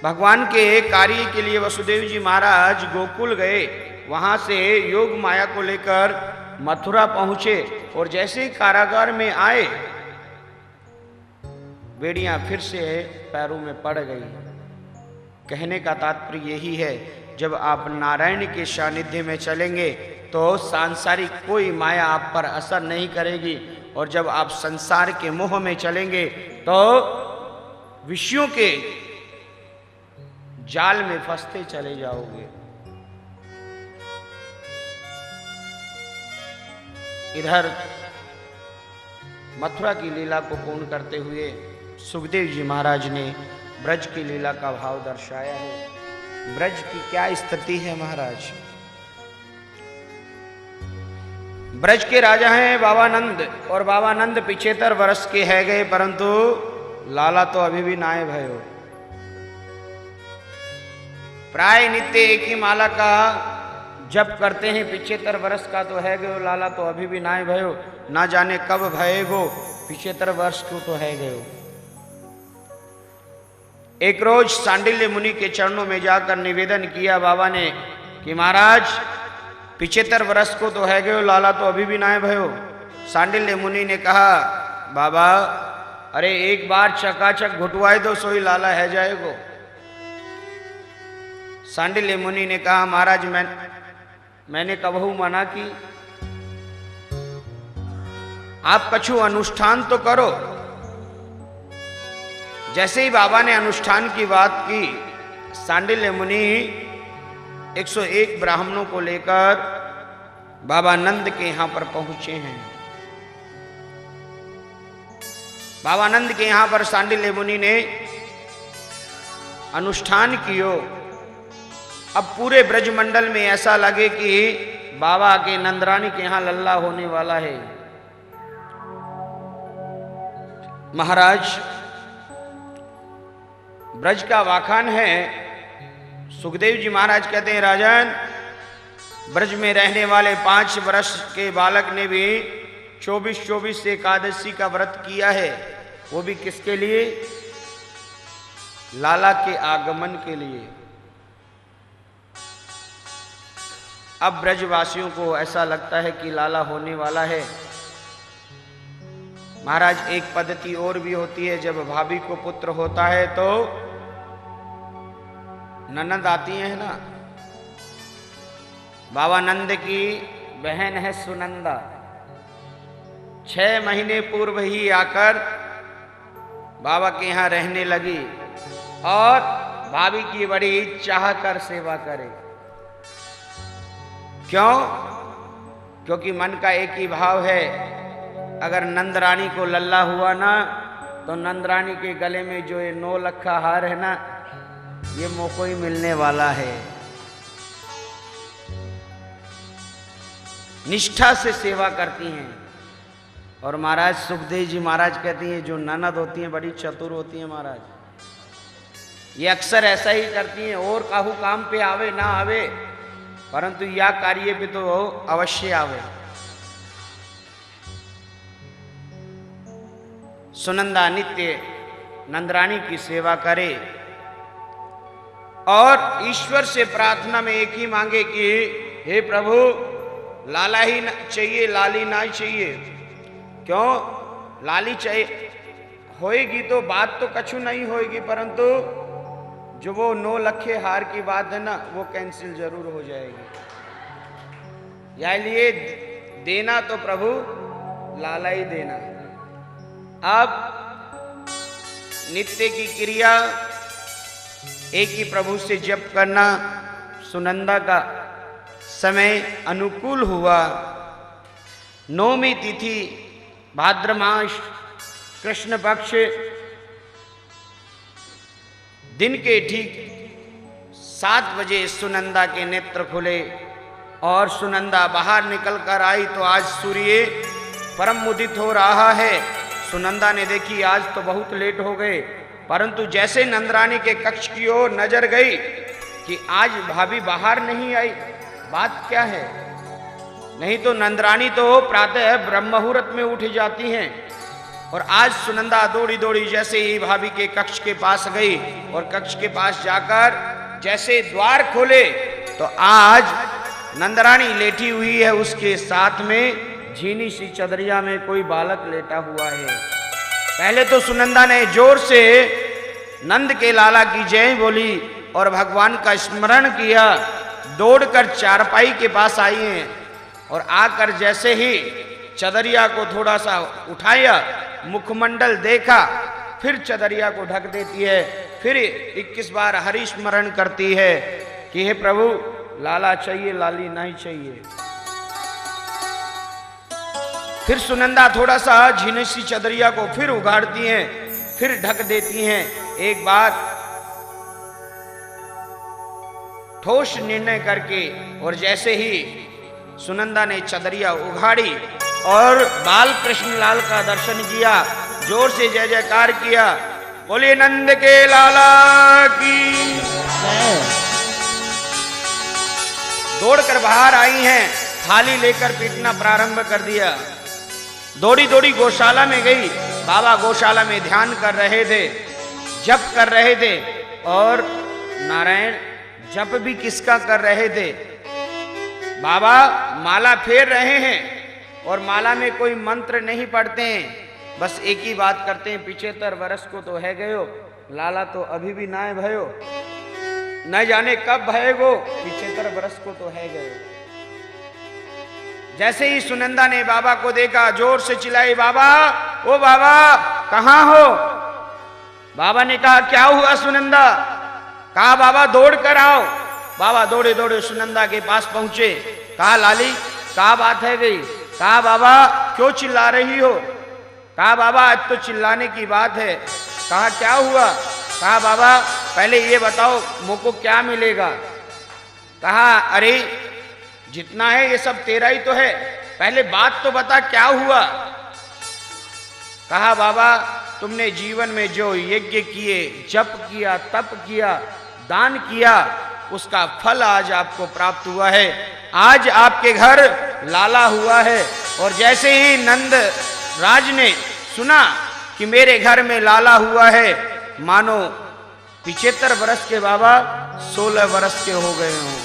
भगवान के कार्य के लिए वसुदेव जी महाराज गोकुल गए, वहां से योग माया को लेकर मथुरा पहुंचे और जैसे ही कारागार में आए बेड़ियां फिर से पैरों में पड़ गई। कहने का तात्पर्य यही है, जब आप नारायण के सानिध्य में चलेंगे तो सांसारिक कोई माया आप पर असर नहीं करेगी, और जब आप संसार के मोह में चलेंगे तो विषयों के जाल में फंसते चले जाओगे। इधर मथुरा की लीला को पूर्ण करते हुए सुखदेव जी महाराज ने ब्रज की लीला का भाव दर्शाया है। ब्रज की क्या स्थिति है महाराज? ब्रज के राजा हैं बाबानंद, और बाबानंद 75 वर्ष के है गए, परंतु लाला तो अभी भी नाय भयो। प्राय नित्य एक ही माला का जप करते हैं। 75 वर्ष का तो है गयो, लाला तो अभी भी नाय भयो। ना जाने कब भयेगो, 75 वर्ष को तो है गयो। एक रोज सांडिल्य मुनि के चरणों में जाकर निवेदन किया बाबा ने कि महाराज 75 वर्ष को तो है गयो, लाला तो अभी भी नाय भयो। सांडिल्य मुनि ने कहा बाबा अरे एक बार चकाचक घुटवाए दो, सोई लाला है जाएगो। सांडिल्य मुनि ने कहा महाराज मैंने कबहू मना की, आप कछु अनुष्ठान तो करो। जैसे ही बाबा ने अनुष्ठान की बात की, सांडिल्य मुनि 101 ब्राह्मणों को लेकर बाबा नंद के यहां पर पहुंचे हैं। बाबा नंद के यहां पर सांडिल्य मुनि ने अनुष्ठान कियो। अब पूरे ब्रजमंडल में ऐसा लगे कि बाबा के नंदरानी के यहां लल्ला होने वाला है। महाराज ब्रज का वाखान है। सुखदेव जी महाराज कहते हैं राजन, ब्रज में रहने वाले 5 वर्ष के बालक ने भी 24 एकादशी का व्रत किया है। वो भी किसके लिए? लाला के आगमन के लिए। अब ब्रजवासियों को ऐसा लगता है कि लाला होने वाला है। महाराज एक पद्धति और भी होती है, जब भाभी को पुत्र होता है तो ननद आती है ना। बाबा नंद की बहन है सुनंदा, 6 महीने पूर्व ही आकर बाबा के यहां रहने लगी और भाभी की बड़ी चाह कर सेवा करे। क्यों? क्योंकि मन का एक ही भाव है, अगर नंदरानी को लल्ला हुआ ना तो नंदरानी के गले में जो ये 9 लखा हार है ना, ये मोको ही मिलने वाला है। निष्ठा से सेवा करती हैं। और महाराज सुखदेव जी महाराज कहती हैं जो ननद होती हैं बड़ी चतुर होती हैं महाराज, ये अक्सर ऐसा ही करती हैं। और काहू काम पे आवे ना आवे, परंतु या कार्य पे तो अवश्य आवे। सुनंदा नित्य नंदरानी की सेवा करे और ईश्वर से प्रार्थना में एक ही मांगे कि हे प्रभु लाला ही चाहिए, लाली ना चाहिए। क्यों? लाली चाहिए होएगी तो बात तो कछु नहीं होएगी, परंतु जो वो 9 लखे हार की बात है ना, वो कैंसिल जरूर हो जाएगी। या लिए देना तो प्रभु लाला ही देना। अब नित्य की क्रिया एक ही प्रभु से जप करना। सुनंदा का समय अनुकूल हुआ। 9वीं तिथि भाद्र मास कृष्ण पक्ष दिन के ठीक 7 बजे सुनंदा के नेत्र खुले और सुनंदा बाहर निकल कर आई तो आज सूर्य परम उदित हो रहा है। सुनंदा ने देखी आज तो बहुत लेट हो गए, परंतु जैसे नंदरानी के कक्ष की ओर नजर गई कि आज भाभी बाहर नहीं आई, बात क्या है? नहीं तो नंदरानी तो प्रातः ब्रह्म मुहूर्त में उठ जाती हैं और आज सुनंदा दौड़ी दौड़ी जैसे ही भाभी के कक्ष के पास गई और कक्ष के पास जाकर जैसे द्वार खोले तो आज नंदरानी लेटी हुई है, उसके साथ में झीनी सी चदरिया में कोई बालक लेटा हुआ है। पहले तो सुनंदा ने जोर से नंद के लाला की जय बोली और भगवान का स्मरण किया, दौड़कर चारपाई के पास आई हैं और आकर जैसे ही चदरिया को थोड़ा सा उठाया, मुखमंडल देखा, फिर चदरिया को ढक देती है, फिर 21 बार हरि स्मरण करती है कि हे प्रभु लाला चाहिए, लाली नहीं चाहिए। फिर सुनंदा थोड़ा सा झीनी सी चदरिया को फिर उगाड़ती हैं, फिर ढक देती हैं। एक बार ठोस निर्णय करके और जैसे ही सुनंदा ने चदरिया उघाड़ी और बाल कृष्ण लाल का दर्शन किया, जोर से जय जयकार किया, बोले नंद के लाला की। दौड़कर बाहर आई हैं, थाली लेकर पीटना प्रारंभ कर दिया। दौड़ी दौड़ी गौशाला में गई, बाबा गौशाला में ध्यान कर रहे थे, जप कर रहे थे। और नारायण जप भी किसका कर रहे थे? बाबा माला फेर रहे हैं और माला में कोई मंत्र नहीं पढ़ते हैं, बस एक ही बात करते हैं, 75 वर्ष को तो है गयो, लाला तो अभी भी ना है भयो, न जाने कब भयगो, 75 वर्ष को तो है गयो। जैसे ही सुनंदा ने बाबा को देखा, जोर से चिल्लाई, बाबा ओ बाबा कहां हो? बाबा ने कहा क्या हुआ सुनंदा? कहा बाबा दौड़ कर आओ। बाबा दौड़े दौड़े सुनंदा के पास पहुंचे, कहा लाली क्या बात है गई? कहा बाबा क्यों चिल्ला रही हो? कहा बाबा आज तो चिल्लाने की बात है। कहा क्या हुआ? कहा बाबा पहले ये बताओ मुझको क्या मिलेगा? कहा अरे जितना है ये सब तेरा ही तो है, पहले बात तो बता क्या हुआ? कहा बाबा तुमने जीवन में जो यज्ञ किए, जप किया, तप किया, दान किया, उसका फल आज आपको प्राप्त हुआ है। आज आपके घर लाला हुआ है। और जैसे ही नंद राज ने सुना कि मेरे घर में लाला हुआ है, मानो 75 वर्ष के बाबा 16 वर्ष के हो गए हों।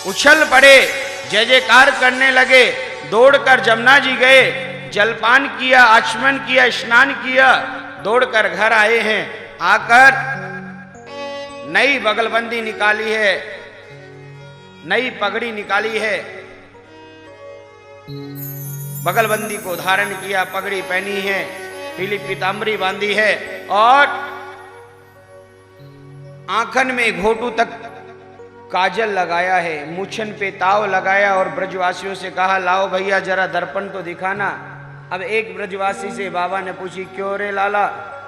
उछल पड़े, जय जयकार करने लगे, दौड़कर जमुना जी गए, जलपान किया, आचमन किया, स्नान किया, दौड़कर घर आए हैं। आकर नई बगलबंदी निकाली है, नई पगड़ी निकाली है, बगलबंदी को धारण किया, पगड़ी पहनी है, पीली पीतांबरी बांधी है और आंखन में घोटू तक काजल लगाया है, मूछन पे ताव लगाया और ब्रजवासियों से कहा लाओ भैया जरा दर्पण तो दिखाना। अब एक ब्रजवासी से बाबा ने पूछी क्यों रे लाला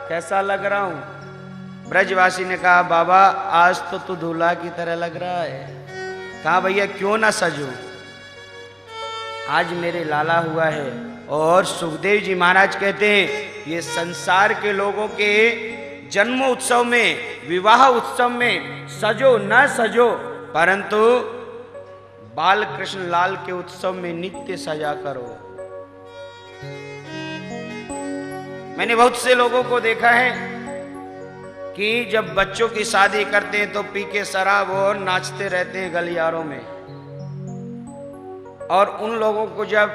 कैसा लग रहा हूं? ब्रजवासी ने कहा बाबा आज तो तू दूल्हा की तरह लग रहा है। कहा भैया क्यों ना सजूं? आज मेरे लाला हुआ है। और सुखदेव जी महाराज कहते हैं ये संसार के लोगों के जन्म उत्सव में, विवाह उत्सव में सजो न सजो, परंतु बाल कृष्ण लाल के उत्सव में नित्य सजा करो। मैंने बहुत से लोगों को देखा है कि जब बच्चों की शादी करते हैं तो पी के शराब और नाचते रहते हैं गलियारों में, और उन लोगों को जब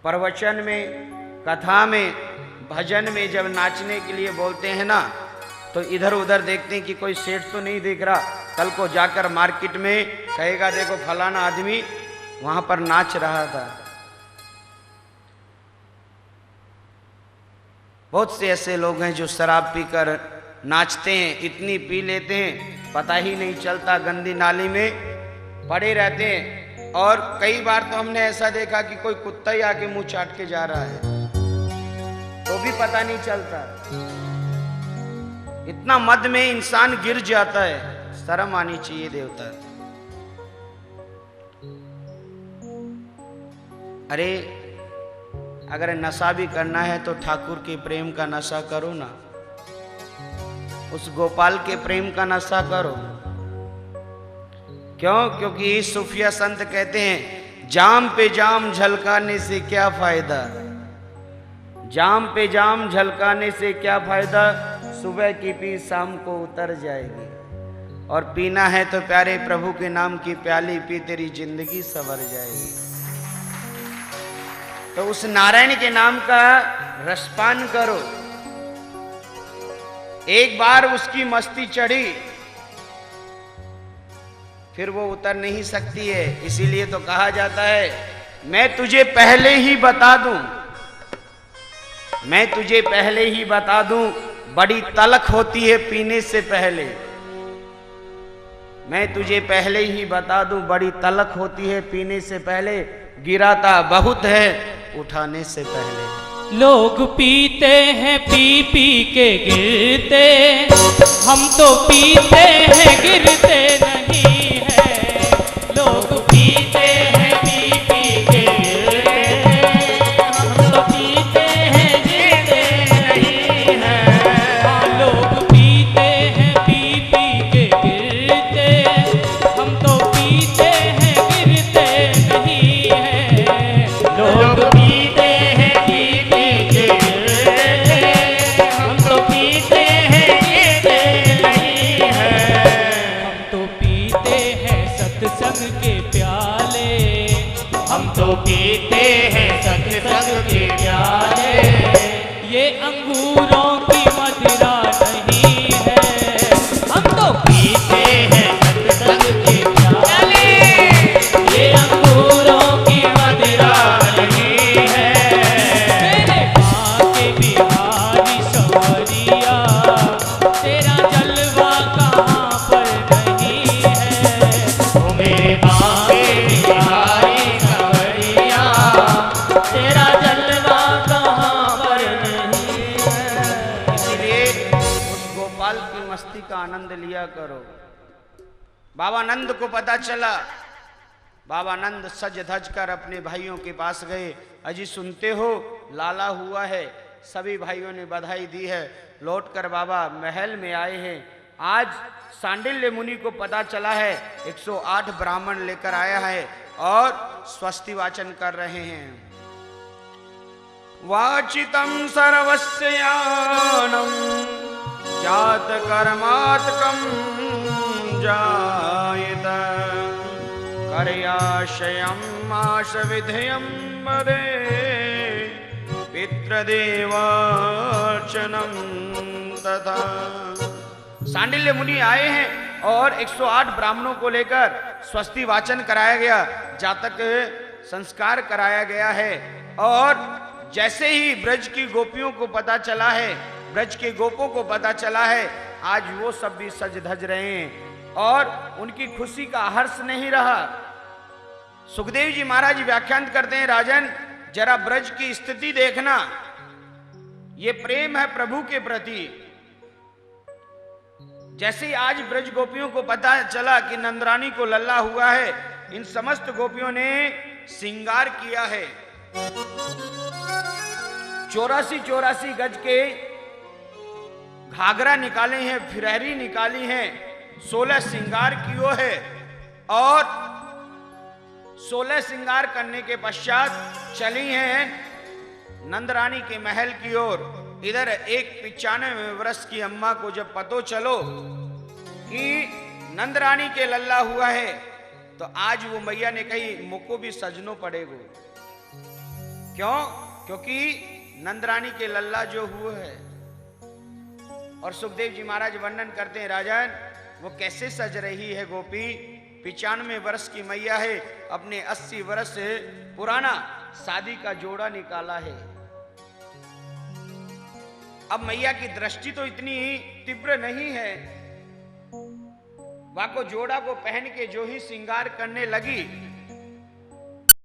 प्रवचन में, कथा में, भजन में जब नाचने के लिए बोलते हैं ना, तो इधर उधर देखते हैं कि कोई सेठ तो नहीं दिख रहा। कल को जाकर मार्केट में कहेगा देखो फलाना आदमी वहां पर नाच रहा था। बहुत से ऐसे लोग हैं जो शराब पीकर नाचते हैं, इतनी पी लेते हैं पता ही नहीं चलता, गंदी नाली में पड़े रहते हैं। और कई बार तो हमने ऐसा देखा कि कोई कुत्ता ही आके मुंह चाट के जा रहा है तो भी पता नहीं चलता। इतना मद में इंसान गिर जाता है, शर्म आनी चाहिए देवता। अरे अगर नशा भी करना है तो ठाकुर के प्रेम का नशा करो ना, उस गोपाल के प्रेम का नशा करो। क्यों? क्योंकि सूफिया संत कहते हैं जाम पे जाम झलकाने से क्या फायदा, जाम पे जाम झलकाने से क्या फायदा, सुबह की पी शाम को उतर जाएगी। और पीना है तो प्यारे प्रभु के नाम की प्याली पी, तेरी जिंदगी संवर जाएगी। तो उस नारायण के नाम का रसपान करो। एक बार उसकी मस्ती चढ़ी फिर वो उतर नहीं सकती है। इसीलिए तो कहा जाता है, मैं तुझे पहले ही बता दूं, मैं तुझे पहले ही बता दूं, बड़ी तलख होती है पीने से पहले। मैं तुझे पहले ही बता दूं, बड़ी तलख होती है पीने से पहले, गिराता बहुत है उठाने से पहले। लोग पीते हैं पी पी के गिरते, हम तो पीते हैं गिरते नहीं है। लोग पीते हैं पी पी के गिरते, हम तो पीते हैं गिरते नहीं है। हाँ, लोग पीते हैं पी पी के गिरते, हम तो पीते हैं गिरते नहीं है। लोग पीते हैं पी पी के गिरते, हम तो पीते हैं गिरते नहीं है। हम तो पीते हैं सत्संग के प्याले, हम तो पीते हैं सत्संग के प्याले। ये अंगूरों की मदिरा नहीं है, हम तो पीते हैं सत्संग के प्याले। ये अंगूरों की मदिरा नहीं है। मेरे माँ के बिहारी संवरिया, तेरा जलवा कहाँ पर नहीं है। ओ मेरे माँ के बिहारी संवरिया, तेरा जलवा कहाँ पर नहीं है। इसलिए उस गोपाल की मस्ती का आनंद लिया करो। बाबा नंद को पता चला, बाबा नंद सज धज कर अपने भाइयों के पास गए। अजी सुनते हो, लाला हुआ है। सभी भाइयों ने बधाई दी है। लौटकर बाबा महल में आए हैं। आज सांडिल्य मुनि को पता चला है, 108 ब्राह्मण लेकर आया है और स्वस्ति वाचन कर रहे हैं। वाचितम सर्वस्य यानम जात कर्मात्कम जायत कर्याशयम आश विधेयम वदे पितृदेवार्चनम तथा। सांडिल्य मुनि आए हैं और 108 ब्राह्मणों को लेकर स्वस्ति वाचन कराया गया, जातक संस्कार कराया गया है। और जैसे ही ब्रज की गोपियों को पता चला है, ब्रज के गोपों को पता चला है, आज वो सब भी सज धज रहे हैं और उनकी खुशी का हर्ष नहीं रहा। सुखदेव जी महाराज व्याख्यान करते हैं, राजन जरा ब्रज की स्थिति देखना, ये प्रेम है प्रभु के प्रति। जैसे ही आज ब्रज गोपियों को पता चला कि नंदरानी को लल्ला हुआ है, इन समस्त गोपियों ने श्रृंगार किया है। 84 गज के घाघरा निकाले हैं, फिरहरी निकाली हैं, 16 श्रृंगार कियो है। और 16 श्रृंगार करने के पश्चात चली हैं नंदरानी के महल की ओर। इधर एक 95 वर्ष की अम्मा को जब पतो चलो कि नंदरानी के लल्ला हुआ है, तो आज वो मैया ने कही मुझको भी सजनो पड़ेगो। क्यों? क्योंकि नंदरानी के लल्ला जो हुआ है। और सुखदेव जी महाराज वर्णन करते हैं, राजन वो कैसे सज रही है गोपी। 95 वर्ष की मैया है, अपने 80 वर्ष पुराना शादी का जोड़ा निकाला है। अब मैया की दृष्टि तो इतनी तीव्र नहीं है, वह को जोड़ा को पहन के जो ही श्रृंगार करने लगी